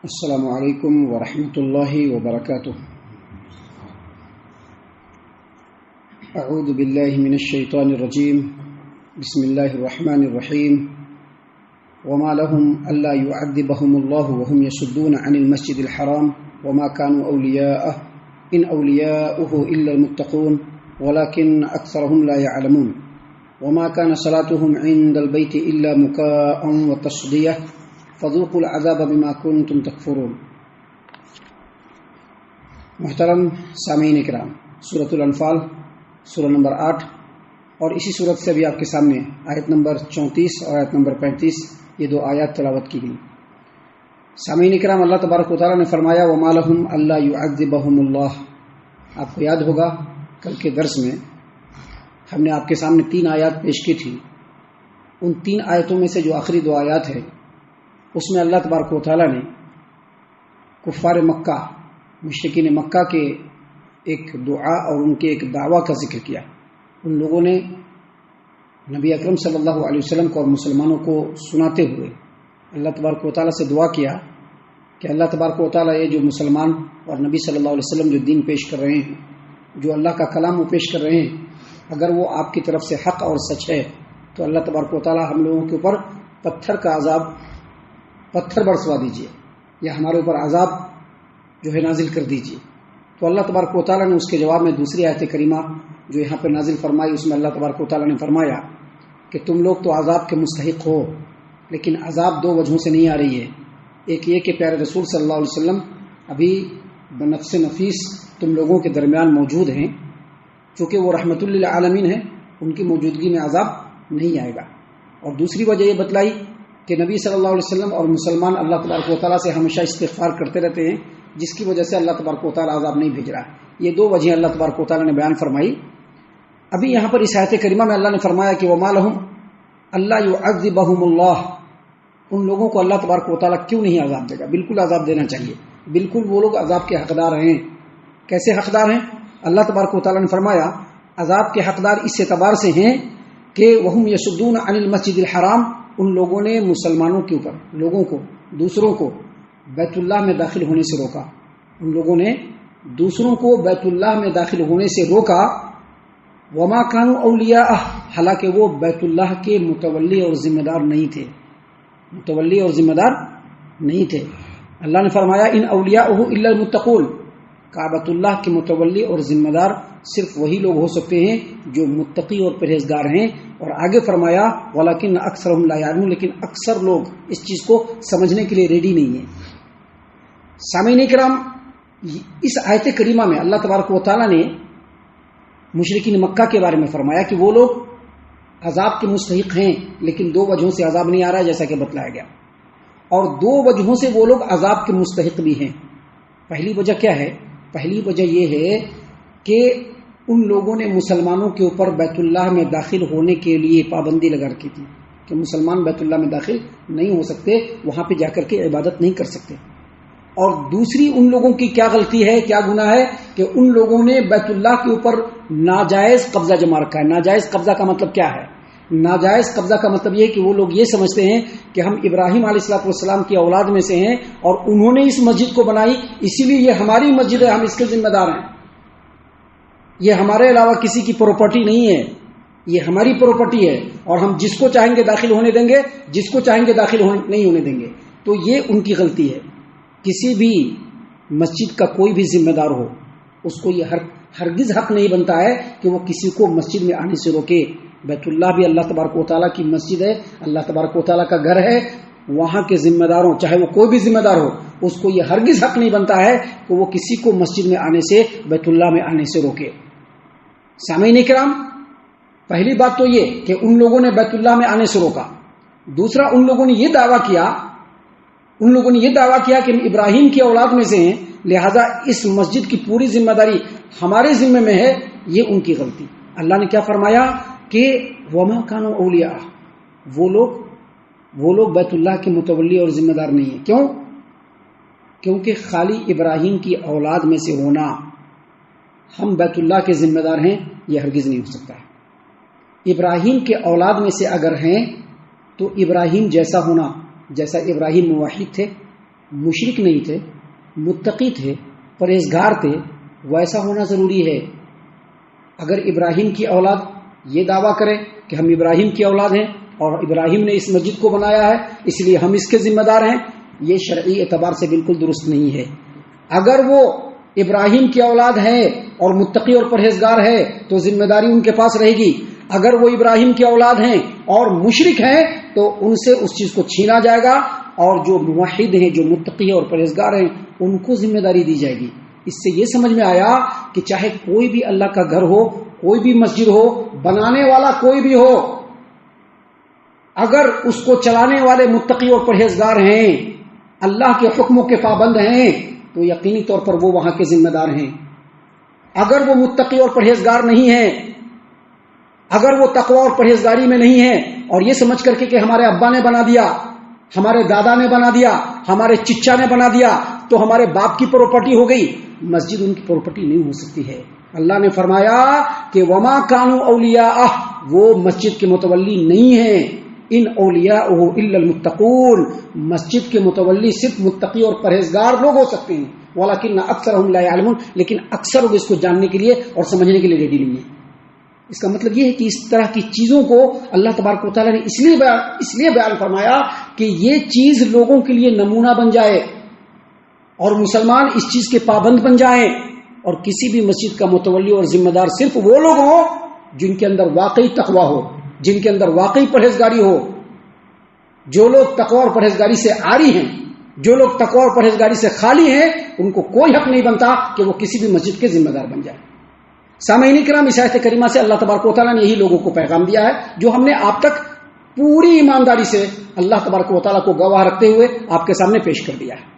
السلام علیکم ورحمۃ اللہ وبرکاتہ۔ اعوذ باللہ من الشیطان الرجیم، بسم اللہ الرحمن الرحیم۔ وما لهم الا يعذبهم الله وهم يصدون عن المسجد الحرام وما كانوا اولیاءه ان اولیاؤه الا المتقون ولكن اکثرهم لا يعلمون وما كان صلاتهم عند البيت الا مكاء وتصدیہ فذوقوا العذاب بما كنتم تکفرون۔ محترم سامعین کرام، سورۃ الانفال سورہ نمبر 8 اور اسی سورت سے بھی آپ کے سامنے آیت نمبر 34 اور آیت نمبر 35 یہ دو آیات تلاوت کی گئی۔ سامعین کرام، اللہ تبارک و تعالیٰ نے فرمایا وما لهم الا يعذبهم اللہ۔ آپ کو یاد ہوگا کل کے درس میں ہم نے آپ کے سامنے 3 آیات پیش کی تھی۔ ان 3 آیتوں میں سے جو آخری 2 آیات ہے اس میں اللہ تبارک و تعالیٰ نے کفار مکہ، مشرکین مکہ کے ایک دعا اور ان کے ایک دعویٰ کا ذکر کیا۔ ان لوگوں نے نبی اکرم صلی اللہ علیہ وسلم کو اور مسلمانوں کو سناتے ہوئے اللہ تبارک و تعالیٰ سے دعا کیا کہ اللہ تبارک و تعالیٰ یہ جو مسلمان اور نبی صلی اللہ علیہ وسلم جو دین پیش کر رہے ہیں، جو اللہ کا کلام وہ پیش کر رہے ہیں، اگر وہ آپ کی طرف سے حق اور سچ ہے تو اللہ تبارک و تعالیٰ ہم لوگوں کے اوپر پتھر برسوا دیجیے یا ہمارے اوپر عذاب جو ہے نازل کر دیجیے۔ تو اللہ تبارک و تعالیٰ نے اس کے جواب میں دوسری آیت کریمہ جو یہاں پہ نازل فرمائی، اس میں اللہ تبارک و تعالیٰ نے فرمایا کہ تم لوگ تو عذاب کے مستحق ہو، لیکن عذاب 2 وجہوں سے نہیں آ رہی ہے۔ ایک یہ کہ پیارے رسول صلی اللہ علیہ وسلم ابھی بنفس نفیس تم لوگوں کے درمیان موجود ہیں، چونکہ وہ رحمت للعالمین ہیں، ان کی موجودگی میں عذاب نہیں آئے گا۔ اور دوسری وجہ یہ بتلائی کہ نبی صلی اللہ علیہ وسلم اور مسلمان اللہ تبارک و تعالیٰ سے ہمیشہ استغفار کرتے رہتے ہیں، جس کی وجہ سے اللہ تبارک و تعالیٰ عذاب نہیں بھیج رہا ہے۔ یہ 2 وجہیں اللہ تبارک و تعالیٰ نے بیان فرمائی۔ ابھی یہاں پر اس آیت کریمہ میں اللہ نے فرمایا کہ وما لهم الا يعذبهم اللہ، ان لوگوں کو اللہ تبارک و تعالیٰ کیوں نہیں عذاب دے گا؟ بالکل عذاب دینا چاہیے، بالکل وہ لوگ عذاب کے حقدار ہیں۔ کیسے حقدار ہیں؟ اللہ تبارک و تعالیٰ نے فرمایا عذاب کے حقدار اس اعتبار سے ہیں کہ وهم يصدون عن المسجد الحرام، ان لوگوں نے مسلمانوں کے اوپر، لوگوں کو، دوسروں کو بیت اللہ میں داخل ہونے سے روکا۔ ان لوگوں نے دوسروں کو بیت اللہ میں داخل ہونے سے روکا۔ وما كانوا اولیاء، حالانکہ وہ بیت اللہ کے متولی اور ذمہ دار نہیں تھے، متولی اور ذمہ دار نہیں تھے۔ اللہ نے فرمایا ان اولیاءہ الا المتقون، کعبۃ اللہ کے متولی اور ذمہ دار صرف وہی لوگ ہو سکتے ہیں جو متقی اور پرہیزگار ہیں۔ اور آگے فرمایا ولیکن اکثرهم لا یعلمون، لیکن اکثر لوگ اس چیز کو سمجھنے کے لیے ریڈی نہیں ہیں۔ سامعین کرام، اس آیت کریمہ میں اللہ تبارک و تعالیٰ نے مشرکین مکہ کے بارے میں فرمایا کہ وہ لوگ عذاب کے مستحق ہیں، لیکن 2 وجہوں سے عذاب نہیں آ رہا ہے جیسا کہ بتلایا گیا، اور 2 وجہوں سے وہ لوگ عذاب کے مستحق بھی ہیں۔ پہلی وجہ کیا ہے؟ پہلی وجہ یہ ہے کہ ان لوگوں نے مسلمانوں کے اوپر بیت اللہ میں داخل ہونے کے لیے پابندی لگا رکھی تھی کہ مسلمان بیت اللہ میں داخل نہیں ہو سکتے، وہاں پہ جا کر کے عبادت نہیں کر سکتے۔ اور دوسری ان لوگوں کی کیا غلطی ہے، کیا گناہ ہے کہ ان لوگوں نے بیت اللہ کے اوپر ناجائز قبضہ جما رکھا ہے۔ ناجائز قبضہ کا مطلب کیا ہے؟ ناجائز قبضہ کا مطلب یہ کہ وہ لوگ یہ سمجھتے ہیں کہ ہم ابراہیم علیہ الصلوۃ والسلام کی اولاد میں سے ہیں اور انہوں نے اس مسجد کو بنائی، اسی لیے یہ ہماری مسجد ہے، ہم اس کے ذمہ دار ہیں، یہ ہمارے علاوہ کسی کی پراپرٹی نہیں ہے، یہ ہماری پراپرٹی ہے اور ہم جس کو چاہیں گے داخل ہونے دیں گے، جس کو چاہیں گے داخل نہیں ہونے دیں گے۔ تو یہ ان کی غلطی ہے۔ کسی بھی مسجد کا کوئی بھی ذمہ دار ہو، اس کو یہ ہرگز حق نہیں بنتا ہے کہ وہ کسی کو مسجد میں آنے سے روکے۔ بیت اللہ بھی اللہ تبارک و تعالیٰ کی مسجد ہے، اللہ تبارک و تعالیٰ کا گھر ہے، وہاں کے ذمہ داروں، چاہے وہ کوئی بھی ذمہ دار ہو، اس کو یہ ہرگز حق نہیں بنتا ہے کہ وہ کسی کو مسجد میں آنے سے، بیت اللہ میں آنے سے روکے۔ سامعین کرام، پہلی بات تو یہ کہ ان لوگوں نے بیت اللہ میں آنے سے روکا۔ دوسرا، ان لوگوں نے یہ دعویٰ کیا کہ ہم ابراہیم کی اولاد میں سے ہیں، لہذا اس مسجد کی پوری ذمہ داری ہمارے ذمہ میں ہے۔ یہ ان کی غلطی۔ اللہ نے کیا فرمایا کہ وما كانوا اولیاء، وہ لوگ بیت اللہ کے متولی اور ذمہ دار نہیں ہیں۔ کیوں؟ کیونکہ خالی ابراہیم کی اولاد میں سے ہونا، ہم بیت اللہ کے ذمہ دار ہیں، یہ ہرگز نہیں ہو سکتا ہے۔ ابراہیم کے اولاد میں سے اگر ہیں تو ابراہیم جیسا ہونا، جیسا ابراہیم موحد تھے، مشرک نہیں تھے، متقی تھے، پرہیزگار تھے، ویسا ہونا ضروری ہے۔ اگر ابراہیم کی اولاد یہ دعویٰ کرے کہ ہم ابراہیم کی اولاد ہیں اور ابراہیم نے اس مسجد کو بنایا ہے اس لیے ہم اس کے ذمہ دار ہیں، یہ شرعی اعتبار سے بالکل درست نہیں ہے۔ اگر وہ ابراہیم کی اولاد ہے اور متقی اور پرہیزگار ہے تو ذمہ داری ان کے پاس رہے گی۔ اگر وہ ابراہیم کی اولاد ہیں اور مشرک ہیں تو ان سے اس چیز کو چھینا جائے گا، اور جو موحد ہیں، جو متقی اور پرہیزگار ہیں، ان کو ذمہ داری دی جائے گی۔ اس سے یہ سمجھ میں آیا کہ چاہے کوئی بھی اللہ کا گھر ہو، کوئی بھی مسجد ہو، بنانے والا کوئی بھی ہو، اگر اس کو چلانے والے متقی اور پرہیزگار ہیں، اللہ کے حکموں کے پابند ہیں، تو یقینی طور پر وہ وہاں کے ذمہ دار ہیں۔ اگر وہ متقی اور پرہیزگار نہیں ہیں، اگر وہ تقوی اور پرہیزگاری میں نہیں ہیں، اور یہ سمجھ کر کے کہ ہمارے ابا نے بنا دیا، ہمارے دادا نے بنا دیا، ہمارے چچا نے بنا دیا تو ہمارے باپ کی پراپرٹی ہو گئی، مسجد ان کی پراپرٹی نہیں ہو سکتی ہے۔ اللہ نے فرمایا کہ وما کانوا اولیاء، وہ مسجد کے متولی نہیں ہیں، ان اولیاءہ الا المتقون، مسجد کے متولی صرف متقی اور پرہیزگار لوگ ہو سکتے ہیں، ولکن اکثرهم لا يعلمون، لیکن اکثر لوگ اس کو جاننے کے لیے اور سمجھنے کے لیے ریڈی نہیں ہیں۔ اس کا مطلب یہ ہے کہ اس طرح کی چیزوں کو اللہ تبارک و تعالیٰ نے اس لیے بیان فرمایا کہ یہ چیز لوگوں کے لیے نمونہ بن جائے اور مسلمان اس چیز کے پابند بن جائیں، اور کسی بھی مسجد کا متولی اور ذمہ دار صرف وہ لوگ ہوں جن کے اندر واقعی تقویٰ ہو، جن کے اندر واقعی پرہیزگاری ہو۔ جو لوگ تقویٰ اور پرہیزگاری سے عاری ہیں، جو لوگ تقویٰ اور پرہیزگاری سے خالی ہیں، ان کو کوئی حق نہیں بنتا کہ وہ کسی بھی مسجد کے ذمہ دار بن جائے۔ سامعین کرام، اس آیت کریمہ سے اللہ تبارک و تعالیٰ نے یہی لوگوں کو پیغام دیا ہے جو ہم نے آپ تک پوری ایمانداری سے اللہ تبارک و تعالیٰ کو گواہ رکھتے ہوئے آپ کے سامنے پیش کر دیا ہے۔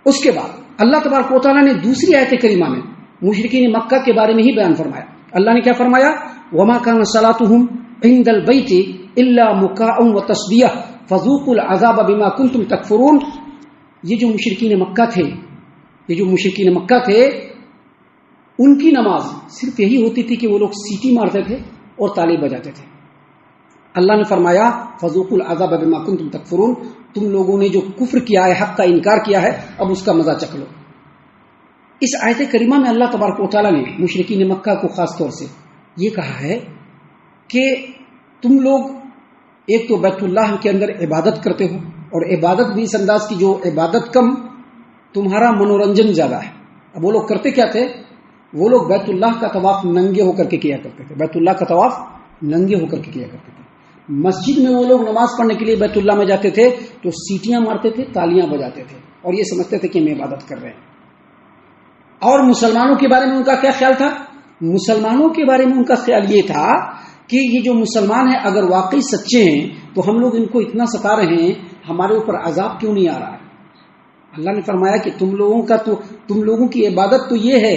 اس کے بعد اللہ تبارک و تعالیٰ نے دوسری آیت کریمہ میں مشرکین مکہ کے بارے میں ہی بیان فرمایا۔ اللہ نے کیا فرمایا؟ وما كان صلاتهم عند البيت الا مكاء وتصديه فذوقوا العذاب بما كنتم تكفرون۔ یہ جو مشرکین مکہ تھے ان کی نماز صرف یہی ہوتی تھی کہ وہ لوگ سیٹی مارتے تھے اور تالی بجاتے تھے۔ اللہ نے فرمایا فذوقوا العذاب بما كنتم تکفرون، تم لوگوں نے جو کفر کیا ہے، حق کا انکار کیا ہے، اب اس کا مزہ چکھ لو۔ اس آیت کریمہ میں اللہ تبارک و تعالیٰ نے مشرکین مکہ کو خاص طور سے یہ کہا ہے کہ تم لوگ ایک تو بیت اللہ کے اندر عبادت کرتے ہو، اور عبادت بھی اس انداز کی جو عبادت کم، تمہارا منورنجن زیادہ ہے۔ اب وہ لوگ کرتے کیا تھے؟ وہ لوگ بیت اللہ کا طواف ننگے ہو کر کے کیا کرتے تھے، بیت اللہ کا طواف ننگے ہو کر کے کیا کرتے تھے۔ مسجد میں وہ لوگ نماز پڑھنے کے لیے بیت اللہ میں جاتے تھے تو سیٹیاں مارتے تھے، تالیاں بجاتے تھے، اور یہ سمجھتے تھے کہ ہم عبادت کر رہے ہیں۔ اور مسلمانوں کے بارے میں ان کا کیا خیال تھا؟ مسلمانوں کے بارے میں ان کا خیال یہ تھا کہ یہ جو مسلمان ہیں اگر واقعی سچے ہیں تو ہم لوگ ان کو اتنا ستا رہے ہیں، ہمارے اوپر عذاب کیوں نہیں آ رہا ہے؟ اللہ نے فرمایا کہ تم لوگوں کی عبادت تو یہ ہے،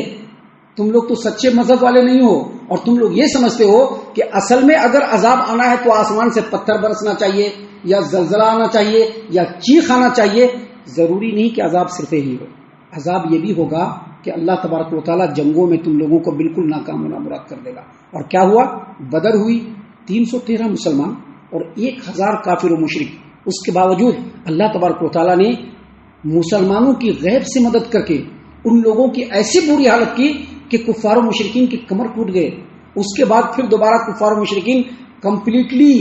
تم لوگ تو سچے مذہب والے نہیں ہو، اور تم لوگ یہ سمجھتے ہو کہ اصل میں اگر عذاب آنا ہے تو آسمان سے پتھر برسنا چاہیے، یا زلزلہ آنا چاہیے، یا چیخ آنا چاہیے۔ ضروری نہیں کہ عذاب صرف یہی ہو، عذاب یہ بھی ہوگا کہ اللہ تبارک و تعالیٰ جنگوں میں تم لوگوں کو بالکل ناکام و نامراد کر دے گا۔ اور کیا ہوا؟ بدر ہوئی، 313 مسلمان اور 1000 کافر و مشرک، اس کے باوجود اللہ تبارک و تعالیٰ نے مسلمانوں کی غیب سے مدد کر کے ان لوگوں کی ایسی بری حالت کی کہ کفار و مشرکین کی کمر ٹوٹ گئے۔ اس کے بعد پھر دوبارہ کفار و مشرکین کمپلیٹلی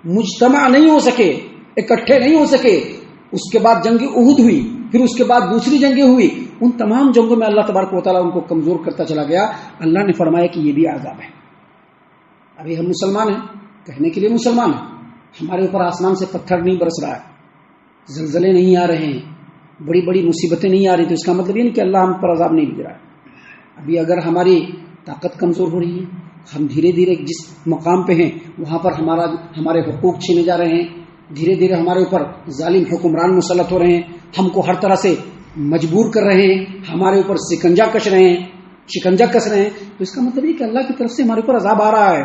مجتمع نہیں ہو سکے، اکٹھے نہیں ہو سکے۔ اس کے بعد جنگ احد ہوئی، پھر اس کے بعد دوسری جنگیں ہوئی، ان تمام جنگوں میں اللہ تبارک و تعالیٰ ان کو کمزور کرتا چلا گیا۔ اللہ نے فرمایا کہ یہ بھی عذاب ہے۔ ابھی ہم مسلمان ہیں، کہنے کے لیے مسلمان ہیں، ہمارے اوپر آسمان سے پتھر نہیں برس رہا ہے، زلزلے نہیں آ رہے ہیں، بڑی بڑی مصیبتیں نہیں آ رہی، تو اس کا مطلب یہ نہیں کہ اللہ ہم پر عذاب نہیں بھیج رہا ہے۔ ابھی اگر ہماری طاقت کمزور ہو رہی ہے، ہم دھیرے دھیرے جس مقام پہ ہیں وہاں پر ہمارے حقوق چھینے جا رہے ہیں، دھیرے دھیرے ہمارے اوپر ظالم حکمران مسلط ہو رہے ہیں، ہم کو ہر طرح سے مجبور کر رہے ہیں، ہمارے اوپر شکنجہ کس رہے ہیں، تو اس کا مطلب یہ کہ اللہ کی طرف سے ہمارے اوپر عذاب آ رہا ہے۔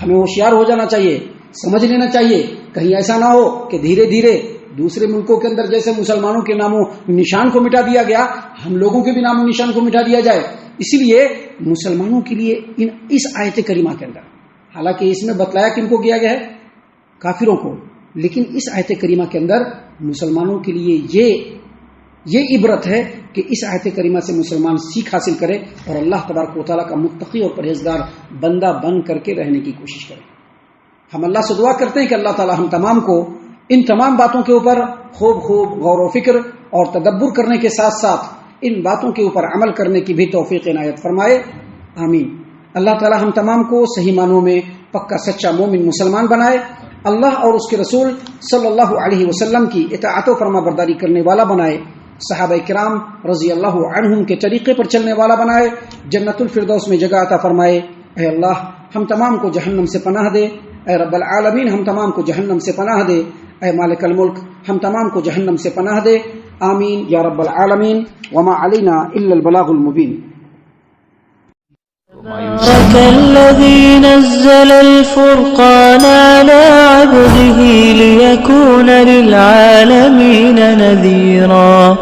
ہمیں ہوشیار ہو جانا چاہیے، سمجھ لینا چاہیے، کہیں ایسا نہ ہو کہ دھیرے دھیرے دوسرے ملکوں کے اندر جیسے مسلمانوں کے نام و نشان کو مٹا دیا گیا، ہم لوگوں کے بھی نام و نشان کو مٹا دیا جائے۔ اسی لیے مسلمانوں کے لیے اس آیت کریمہ کے اندر، حالانکہ اس میں بتلایا کن کو کیا گیا ہے؟ کافروں کو، لیکن اس آیت کریمہ کے اندر مسلمانوں کے لیے یہ یہ عبرت ہے کہ اس آیت کریمہ سے مسلمان سیکھ حاصل کرے اور اللہ تبارک و تعالیٰ کا متقی اور پرہیزگار بندہ بن کر کے رہنے کی کوشش کرے. ہم اللہ سے دعا کرتے ہیں کہ اللہ تعالیٰ ہم تمام کو ان تمام باتوں کے اوپر خوب غور و فکر اور تدبر کرنے کے ساتھ ساتھ ان باتوں کے اوپر عمل کرنے کی بھی توفیق عنایت فرمائے. آمین. اللہ تعالیٰ ہم تمام کو صحیح معنوں میں پکا سچا مومن مسلمان بنائے. اللہ اور اس کے رسول صلی اللہ علیہ وسلم کی اطاعت و فرما برداری کرنے والا بنائے. صحابہ کرام رضی اللہ عنہم کے طریقے پر چلنے والا بنائے. جنت الفردوس میں جگہ عطا فرمائے. اے اللہ ہم تمام کو جہنم سے پناہ دے. اے رب العالمین ہم تمام کو جہنم سے پناہ دے. اے مالک الملک ہم تمام کو جہنم سے پناہ دے. آمین یا رب العالمین. وما علینا الا البلاغ المبین. تبارك الذي نزل الفرقان على عبده ليكون للعالمين نذيرا